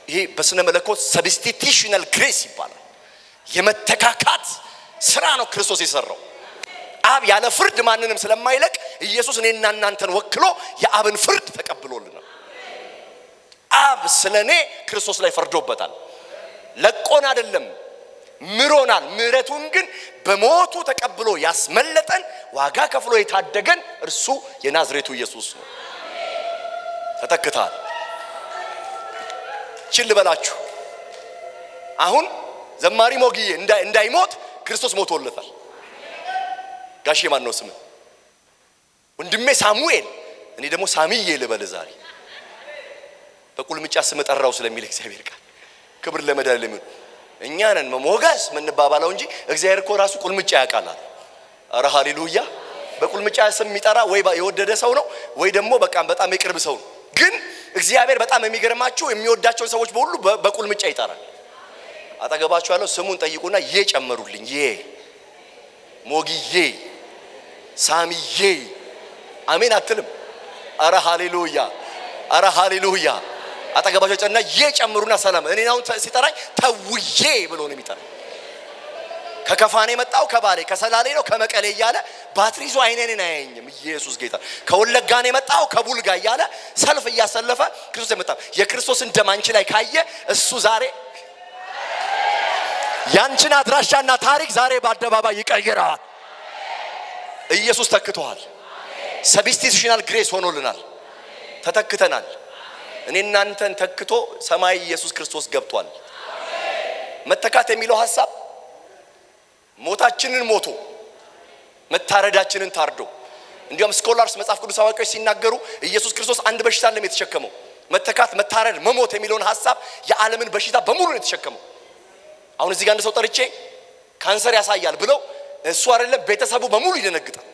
ይሄ በስነ መለኮት ሰብስቲቲዩሽናል ግሬስ ይባላል። የመተካካት ስራ ነው ክርስቶስ የሰራው። አብ ያለ ፍርድ ማንንም ስለማይለቅ ኢየሱስ እኔና እናንተን ወክሎ የአብን ፍርድ ተቀብሎልናል። አብ ስለኔ ክርስቶስ ላይ ፈርዶበታል። ለቆን አይደለም ምሮናል። ምሕረቱን ግን በሞቱ ተቀብሎ ያስመለጠን ዋጋ ከፍሎ የታደገን እርሱ የናዝሬቱ ኢየሱስ ነው። ተተክቷል። ችል በላችሁ። አሁን ዘማሪ ሞጊዬ እንዳይሞት ክርስቶስ ሞቶለታል። ጋሼ ማን ነው ስም? ወንድሜ ሳሙኤል፣ እኔ ደግሞ ሳሚዬ ልበል ዛሬ በቁልምጫ ስም ጠራው ስለሚል እግዚአብሔር ቃል ክብር ለመድኃኒዓለም። እኛ ነን ሞገስ ምንባባለው እንጂ እግዚአብሔር እኮ ራሱ ቁልምጫ ያውቃል። አረ ሃሌሉያ። በቁልምጫ ስም የሚጠራ ወይ የወደደ ሰው ነው ወይ ደግሞ በጣም የቅርብ ሰው ነው። ግን እግዚአብሔር በጣም የሚገርማችሁ የሚወዳቸውን ሰዎች በሁሉ በቁልምጫ ይጠራል። አጠገባችሁ ያለው ስሙን ጠይቁና ጨመሩልኝ። ሞጊዬ፣ ሳሚዬ አሜን አትልም? አረ ሃሌሉያ፣ አረ ሃሌሉያ። አጠገባችሁ ጨና ጨምሩና ሰላም። እኔ አሁን ሲጠራኝ ተውዬ ብሎ ነው የሚጠራኝ። ከከፋኔ መጣው ከባሌ ከሰላሌ ነው ከመቀሌ እያለ ባትሪዞ አይኔን አያየኝም። ኢየሱስ ጌታ። ከወለጋኔ መጣው ከቡልጋ እያለ ሰልፍ እያሰለፈ ክርስቶስ የመጣው የክርስቶስን ደም አንቺ ላይ ካየ እሱ ዛሬ ያንቺን አድራሻና ታሪክ ዛሬ በአደባባይ ይቀይራል። ኢየሱስ ተክቷል። ሰብስቲቱሽናል ግሬስ ሆኖልናል። ተተክተናል። እኔ እናንተን ተክቶ ሰማይ ኢየሱስ ክርስቶስ ገብቷል። መተካት የሚለው ሐሳብ ሞታችንን ሞቶ መታረዳችንን ታርዶ እንዲያውም ስኮላርስ መጽሐፍ ቅዱስ አዋቂዎች ሲናገሩ ኢየሱስ ክርስቶስ አንድ በሽታ አይደለም የተሸከመው። መተካት፣ መታረድ፣ መሞት የሚለውን ሐሳብ የዓለምን በሽታ በሙሉ ነው የተሸከመው። አሁን እዚህ ጋር አንድ ሰው ጠርቼ ካንሰር ያሳያል ብለው እሱ አይደለም ቤተሰቡ በሙሉ ይደነግጣል።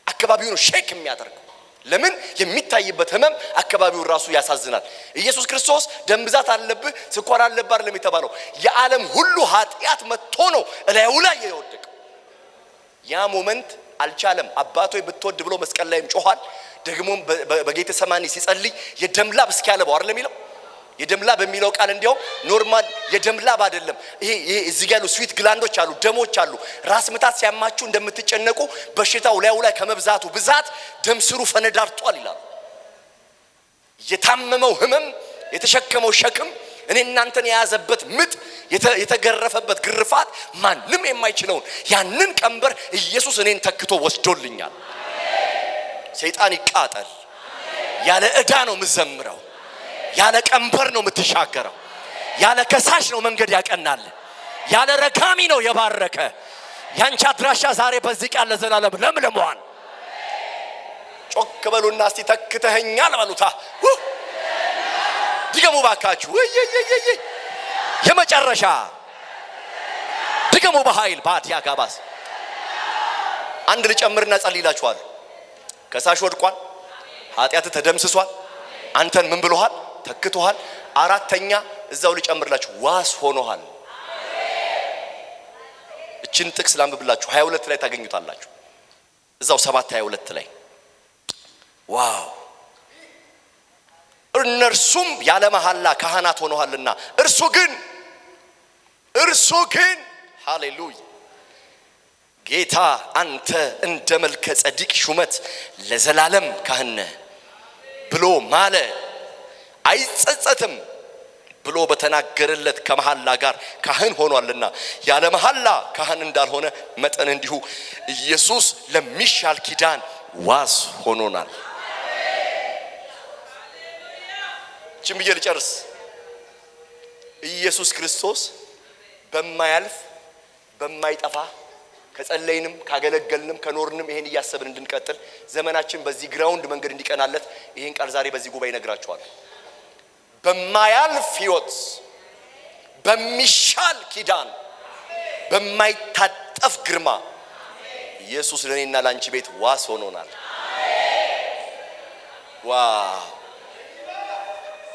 አካባቢው ነው ሼክ የሚያደርገው። ለምን? የሚታይበት ህመም አካባቢው ራሱ ያሳዝናል። ኢየሱስ ክርስቶስ ደም ብዛት አለብህ ስኳር አለብህ አይደለም የተባለው። የዓለም ሁሉ ኃጢአት መጥቶ ነው እላዩ ላይ የወደቀው። ያ ሞመንት አልቻለም። አባቶይ ብትወድ ብሎ መስቀል ላይም ጮኋል። ደግሞም በጌቴሰማኒ ሲጸልይ የደም ላብ እስኪያለበው አይደለም የሚለው። የደም ላብ በሚለው ቃል እንዲያው ኖርማል የደም ላብ አይደለም። ይሄ እዚህ ጋር ያሉ ስዊት ግላንዶች አሉ፣ ደሞች አሉ። ራስ ምታት ሲያማችሁ እንደምትጨነቁ በሽታው ላዩ ላይ ከመብዛቱ ብዛት ደም ስሩ ፈነዳርጧል ይላል። የታመመው ህመም የተሸከመው ሸክም እኔ እናንተን የያዘበት ምጥ የተገረፈበት ግርፋት ማንም የማይችለውን ያንን ቀንበር ኢየሱስ እኔን ተክቶ ወስዶልኛል። ሰይጣን ይቃጠል። ያለ ዕዳ ነው የምዘምረው። ያለ ቀንበር ነው የምትሻገረው። ያለ ከሳሽ ነው መንገድ ያቀናል። ያለ ረካሚ ነው የባረከ። ያንቺ አድራሻ ዛሬ በዚህ ቃል ለዘላለም ለምለሟል። ጮክ በሉና እስቲ ተክተኸኛል በሉታ። ድገሙ ባካችሁ። የመጨረሻ ድገሙ በኃይል ባዲያ ጋባስ። አንድ ልጨምርና ጸልይላችኋል። ከሳሽ ወድቋል። ኃጢአት ተደምስሷል። አንተን ምን ብሎሃል? ተክቶሃል። አራተኛ እዛው ልጨምርላችሁ ዋስ ሆኖሃል። እችን ጥቅስ ላንብብላችሁ 22 ላይ ታገኙታላችሁ። እዛው 7:22 ላይ ዋው እነርሱም ያለ መሐላ ካህናት ሆነዋልና እርሱ ግን ሃሌሉያ ጌታ አንተ እንደ መልከ ጸዲቅ ሹመት ለዘላለም ካህን ብሎ ማለ አይጸጸትም ብሎ በተናገረለት ከመሐላ ጋር ካህን ሆኗልና ያለ መሐላ ካህን እንዳልሆነ መጠን እንዲሁ ኢየሱስ ለሚሻል ኪዳን ዋስ ሆኖናል። ችምዬ ልጨርስ። ኢየሱስ ክርስቶስ በማያልፍ በማይጠፋ ከጸለይንም ካገለገልንም ከኖርንም ይሄን እያሰብን እንድንቀጥል ዘመናችን በዚህ ግራውንድ መንገድ እንዲቀናለት ይሄን ቃል ዛሬ በዚህ ጉባኤ ነግራችኋል። በማያልፍ ሕይወት በሚሻል ኪዳን በማይታጠፍ ግርማ ኢየሱስ ለኔና ላንቺ ቤት ዋስ ሆኖናል።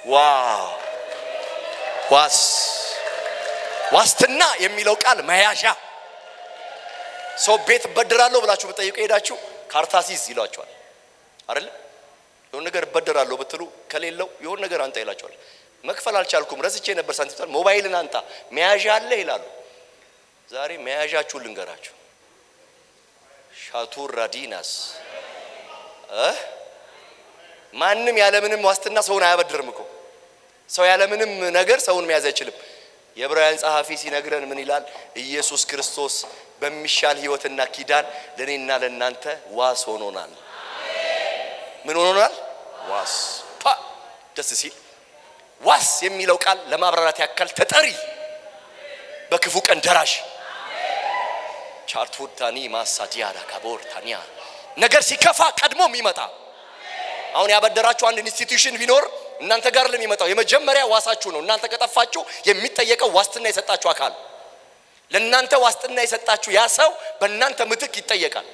ዋው ዋስትና የሚለው ቃል መያዣ። ሰው ቤት በደራለሁ ብላችሁ በጠይቁ ሄዳችሁ ካርታሲስ ይሏቸዋል አይደል? የሆነ ነገር በደራለሁ ብትሉ ከሌለው የሆነ ነገር አንተ ይላቸዋል። መክፈል አልቻልኩም ረስቼ ነበር ሳንቲም ሞባይልን አንተ መያዣ አለ ይላሉ። ዛሬ መያዣችሁን ልንገራችሁ። ሻቱር ራዲናስ ማንም ያለምንም ዋስትና ሰውን አያበድርም እኮ። ሰው ያለምንም ነገር ሰውን መያዝ አይችልም። የዕብራውያን ጸሐፊ ሲነግረን ምን ይላል? ኢየሱስ ክርስቶስ በሚሻል ሕይወትና ኪዳን ለኔና ለናንተ ዋስ ሆኖናል። ምን ሆኖናል? ዋስ። ደስ ሲል ዋስ የሚለው ቃል ለማብራራት ያካል ተጠሪ፣ በክፉ ቀን ደራሽ። ቻርቱታኒ ማሳዲያራ ካቦርታኒያ ነገር ሲከፋ ቀድሞ የሚመጣ። አሁን ያበደራችሁ አንድ ኢንስቲትዩሽን ቢኖር እናንተ ጋር ለሚመጣው የመጀመሪያ ዋሳችሁ ነው። እናንተ ከጠፋችሁ የሚጠየቀው ዋስትና የሰጣችሁ አካል፣ ለእናንተ ዋስትና የሰጣችሁ ያ ሰው በእናንተ ምትክ ይጠየቃል።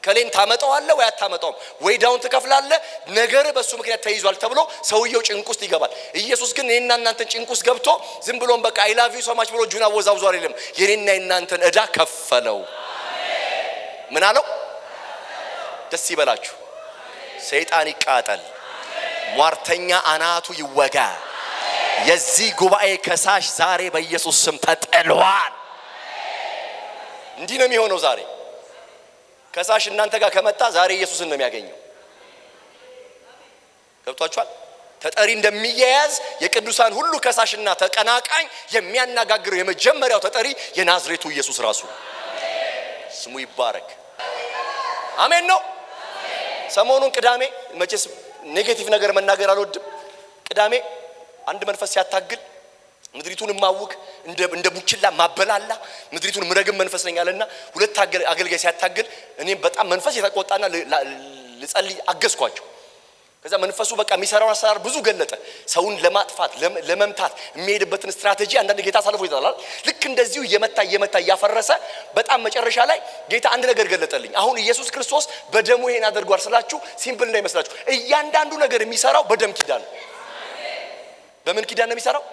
ከሌን ታመጣዋለህ ወይ አታመጣውም፣ ወይ ዳውን ትከፍላለህ፣ ነገር በሱ ምክንያት ተይዟል ተብሎ ሰውየው ጭንቅ ውስጥ ይገባል። ኢየሱስ ግን የኔና እናንተን ጭንቅ ውስጥ ገብቶ ዝም ብሎም በቃ አይ ላቭ ዩ ሶ ማች ብሎ ጁና ወዛውዟል አይደለም። የኔና እናንተን ዕዳ ከፈለው። ምን አለው? ደስ ይበላችሁ፣ ሰይጣን ይቃጠል፣ ሟርተኛ አናቱ ይወጋ። የዚህ ጉባኤ ከሳሽ ዛሬ በኢየሱስ ስም ተጥሏል። እንዲህ ነው የሚሆነው ዛሬ። ከሳሽ እናንተ ጋር ከመጣ ዛሬ ኢየሱስን ነው የሚያገኘው። ገብቷችኋል? ተጠሪ እንደሚያያዝ የቅዱሳን ሁሉ ከሳሽና ተቀናቃኝ የሚያነጋግረው የመጀመሪያው ተጠሪ የናዝሬቱ ኢየሱስ ራሱ ስሙ ይባረክ። አሜን ነው። ሰሞኑን ቅዳሜ መቼስ ኔጌቲቭ ነገር መናገር አልወድም። ቅዳሜ አንድ መንፈስ ሲያታግል ምድሪቱን ማውክ እንደ ቡችላ ማበላላ ምድሪቱን ምረግም መንፈስ ነኝ አለና ሁለት አገልጋይ ሲያታግል እኔም በጣም መንፈስ የተቆጣና ልጸልይ አገዝኳቸው። ከዛ መንፈሱ በቃ የሚሰራው አሰራር ብዙ ገለጠ። ሰውን ለማጥፋት ለመምታት የሚሄድበትን ስትራቴጂ አንዳንድ ጌታ አሳልፎ ይጣላል። ልክ እንደዚሁ እየመታ እያፈረሰ በጣም መጨረሻ ላይ ጌታ አንድ ነገር ገለጠልኝ። አሁን ኢየሱስ ክርስቶስ በደሙ ይሄን አድርጓል ስላችሁ ሲምፕል እንዳይመስላችሁ። እያንዳንዱ ነገር የሚሰራው በደም ኪዳን ነው። በምን ኪዳን ነው የሚሰራው?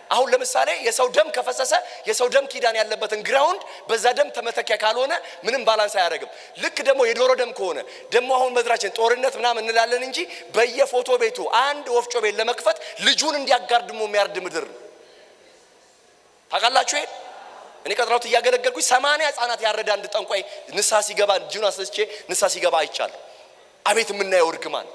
አሁን ለምሳሌ የሰው ደም ከፈሰሰ የሰው ደም ኪዳን ያለበትን ግራውንድ በዛ ደም ተመተኪያ ካልሆነ ምንም ባላንስ አያደርግም። ልክ ደግሞ የዶሮ ደም ከሆነ ደግሞ አሁን መድራችን ጦርነት ምናምን እንላለን እንጂ በየፎቶ ቤቱ አንድ ወፍጮ ቤት ለመክፈት ልጁን እንዲያጋርድሞ የሚያርድ ምድር ነው። ታውቃላችሁ? እኔ ቀጥራውት እያገለገልኩኝ 80 ህፃናት ያረዳ አንድ ጠንቋይ ንሳ ሲገባ ጁና ሰስቼ ንሳ ሲገባ አይቻለሁ። አቤት የምናየው እርግማን፣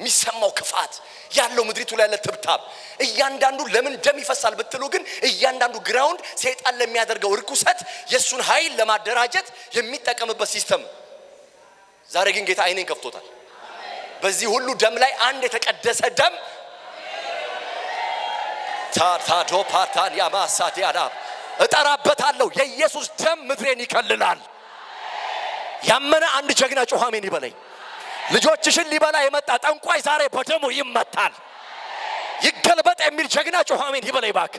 የሚሰማው ክፋት ያለው ምድሪቱ ላይ ያለ ትብታብ። እያንዳንዱ ለምን ደም ይፈሳል ብትሉ ግን እያንዳንዱ ግራውንድ ሰይጣን ለሚያደርገው ርኩሰት የሱን ኃይል ለማደራጀት የሚጠቀምበት ሲስተም። ዛሬ ግን ጌታ አይኔን ከፍቶታል። በዚህ ሁሉ ደም ላይ አንድ የተቀደሰ ደም ታታዶ ፓታን ያማሳት ያዳም እጠራበታለሁ። የኢየሱስ ደም ምድሬን ይከልላል። ያመነ አንድ ጀግና ጮህ አሜን ይበለኝ። ልጆችሽን ሊበላ የመጣ ጠንቋይ ዛሬ በደሙ ይመታል፣ ይገልበጥ የሚል ጀግና ጮህ አሜን ይበለኝ ባክ።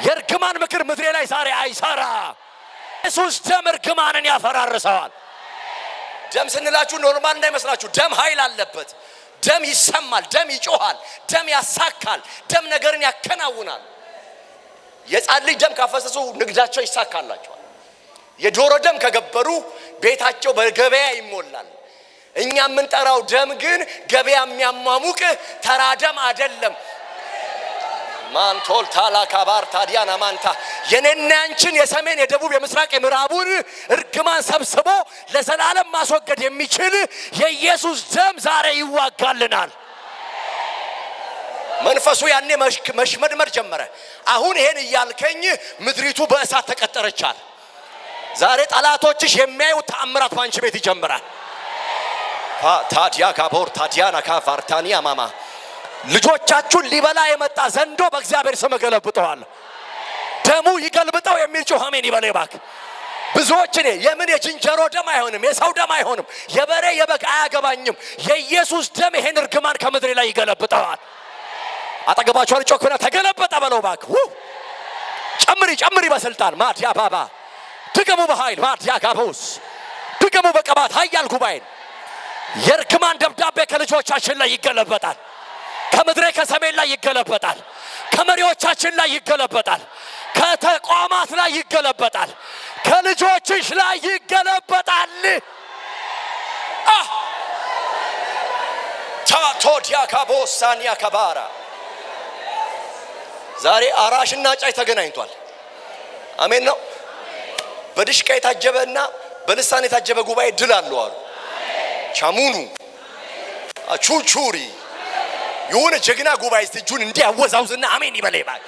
የርግማን ምክር ምድሬ ላይ ዛሬ አይሰራ። ኢየሱስ ደም እርግማንን ያፈራርሰዋል። ደም ስንላችሁ ኖርማል እንዳይመስላችሁ። ደም ኃይል አለበት። ደም ይሰማል፣ ደም ይጮሃል፣ ደም ያሳካል፣ ደም ነገርን ያከናውናል። የጻድ ልጅ ደም ካፈሰሱ ንግዳቸው ይሳካላቸዋል። የዶሮ ደም ከገበሩ ቤታቸው በገበያ ይሞላል። እኛ የምንጠራው ደም ግን ገበያ የሚያሟሙቅ ተራ ደም አይደለም። ማንቶል ታላካባር ታዲያና ማንታ የኔና አንቺን የሰሜን የደቡብ የምስራቅ የምዕራቡን እርግማን ሰብስቦ ለዘላለም ማስወገድ የሚችል የኢየሱስ ደም ዛሬ ይዋጋልናል። መንፈሱ ያኔ መሽመድመድ ጀመረ። አሁን ይሄን እያልከኝ ምድሪቱ በእሳት ተቀጠረቻል። ዛሬ ጠላቶችሽ የሚያዩት ተአምራት ባንቺ ቤት ይጀምራል። ታዲያ ካቦር ታዲያና ካፋርታኒያ ማማ ልጆቻችሁን ሊበላ የመጣ ዘንዶ በእግዚአብሔር ስም ገለብጠዋል። ደሙ ይገልብጠው የሚል ጮህ አሜን ይበል ባክ። ብዙዎች እኔ የምን የጅንጀሮ ደም አይሆንም፣ የሰው ደም አይሆንም፣ የበሬ የበግ አያገባኝም። የኢየሱስ ደም ይሄን እርግማን ከምድሬ ላይ ይገለብጠዋል። አጠገባችሁ አልጮክና ተገለበጠ በለው ባክ። ጨምሪ በስልጣን ማዲያ ባባ ድገሙ በኃይል ማዲያ ጋቦስ ድገሙ በቀባት ኃያል ጉባኤን የርግማን ደብዳቤ ከልጆቻችን ላይ ይገለበጣል። ከምድሬ ከሰሜን ላይ ይገለበጣል። ከመሪዎቻችን ላይ ይገለበጣል። ከተቋማት ላይ ይገለበጣል። ከልጆችሽ ላይ ይገለበጣል። ታቶዲያ ካቦሳኒያ ከባራ ዛሬ አራሽና ጫይ ተገናኝቷል። አሜን ነው። በድሽቃ የታጀበና በልሳን የታጀበ ጉባኤ ድል አለው አሉ። ቻሙኑ አቹቹሪ የሆነ ጀግና ጉባኤ እጁን እንዲያወዛውዝና አሜን ይበለይ ባክ።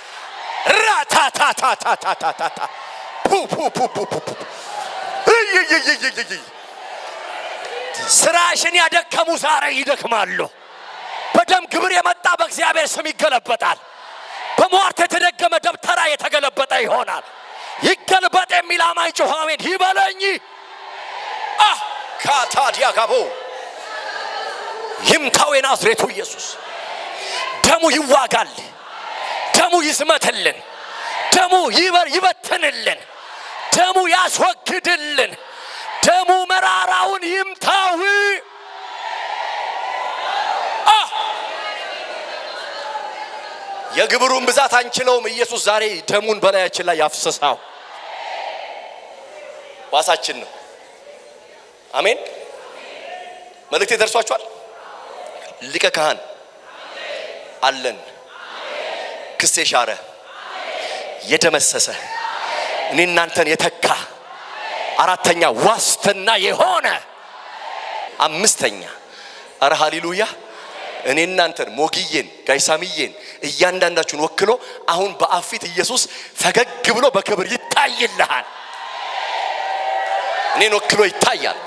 ራታታታታታታታ ፑ ፑ ፑ ፑ ፑ ስራሽን ያደከሙ ዛሬ ይደክማሉ። በደም ግብር የመጣ በእግዚአብሔር ስም ይገለበጣል። በሟርት የተደገመ ደብተራ የተገለበጠ ይሆናል። ይገልበጥ የሚል አማኝ ጮኸ አሜን ይበለኝ። ካታዲያ ጋቦ ይምታው የናዝሬቱ ኢየሱስ። ደሙ ይዋጋል፣ ደሙ ይዝመትልን፣ ደሙ ይበትንልን፣ ደሙ ያስወግድልን፣ ደሙ መራራውን ይምታው። የግብሩን ብዛት አንችለውም። ኢየሱስ ዛሬ ደሙን በላያችን ላይ ያፍሰሳው ዋሳችን ነው። አሜን። መልእክቴ ደርሷችኋል? ሊቀ ካህን አለን። ክስ የሻረ የደመሰሰ እኔ እናንተን የተካ አራተኛ ዋስትና የሆነ አምስተኛ አረ ሃሌሉያ እኔ እናንተን ሞግዬን ጋይሳሚዬን እያንዳንዳችሁን ወክሎ አሁን በአፊት ኢየሱስ ፈገግ ብሎ በክብር ይታይልሃል። እኔን ወክሎ ይታያል።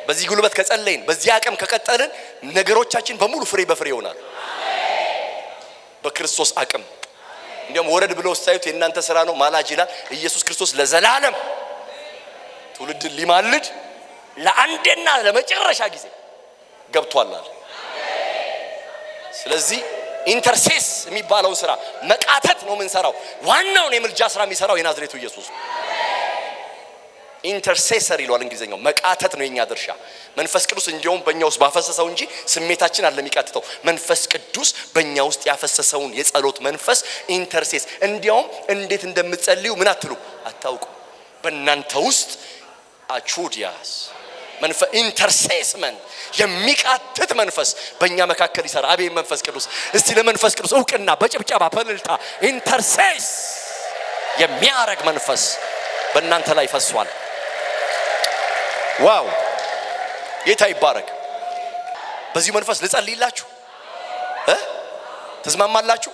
በዚህ ጉልበት ከጸለይን በዚህ አቅም ከቀጠልን ነገሮቻችን በሙሉ ፍሬ በፍሬ ይሆናል። በክርስቶስ አቅም እንዲያውም ወረድ ብሎ ስታዩት የእናንተ ስራ ነው ማላጅ ይላል። ኢየሱስ ክርስቶስ ለዘላለም ትውልድን ሊማልድ ለአንዴና ለመጨረሻ ጊዜ ገብቷል። ስለዚህ ኢንተርሴስ የሚባለው ስራ መቃተት ነው የምንሰራው። ዋናውን የምልጃ ስራ የሚሰራው የናዝሬቱ ኢየሱስ ነው። ኢንተርሴሰር ይሏል እንግሊዘኛው። መቃተት ነው የኛ ድርሻ። መንፈስ ቅዱስ እንዲያውም በእኛ ውስጥ ባፈሰሰው እንጂ ስሜታችን አለ የሚቃተተው። መንፈስ ቅዱስ በእኛ ውስጥ ያፈሰሰውን የጸሎት መንፈስ ኢንተርሴስ። እንዲያውም እንዴት እንደምትጸልዩ ምን አትሉ አታውቁ። በእናንተ ውስጥ አቹዲያስ መንፈስ ኢንተርሴስመንት የሚቃትት መንፈስ በእኛ መካከል ይሰራ። አቤት መንፈስ ቅዱስ! እስቲ ለመንፈስ ቅዱስ እውቅና በጭብጨባ በእልልታ ኢንተርሴስ የሚያረግ መንፈስ በእናንተ ላይ ፈሷል። ዋው! ጌታ ይባረክ። በዚህ መንፈስ ልጸልይላችሁ ተስማማላችሁ?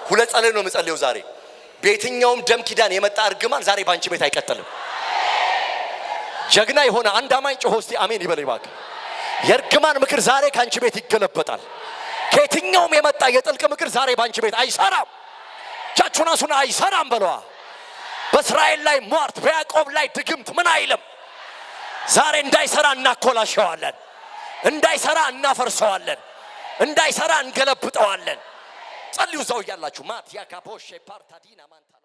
ሁለት ጸሎት ነው የምጸልየው ዛሬ። በየትኛውም ደም ኪዳን የመጣ እርግማን ዛሬ ባንቺ ቤት አይቀጥልም። ጀግና የሆነ አንድ አማኝ ጮሆ እስቲ አሜን ይበል ይባክ። የእርግማን ምክር ዛሬ ካንቺ ቤት ይገለበጣል። ከየትኛውም የመጣ የጥልቅ ምክር ዛሬ ባንቺ ቤት አይሰራም። ጃቹና ሱና አይሰራም በለዋ። በእስራኤል ላይ ሟርት፣ በያዕቆብ ላይ ድግምት ምን አይልም። ዛሬ እንዳይሰራ እናኮላሸዋለን፣ እንዳይሰራ እናፈርሰዋለን፣ እንዳይሰራ እንገለብጠዋለን። ጸልዩ እዛው ያላችሁ ማት ያካፖሽ ፓርታዲና ማንታላ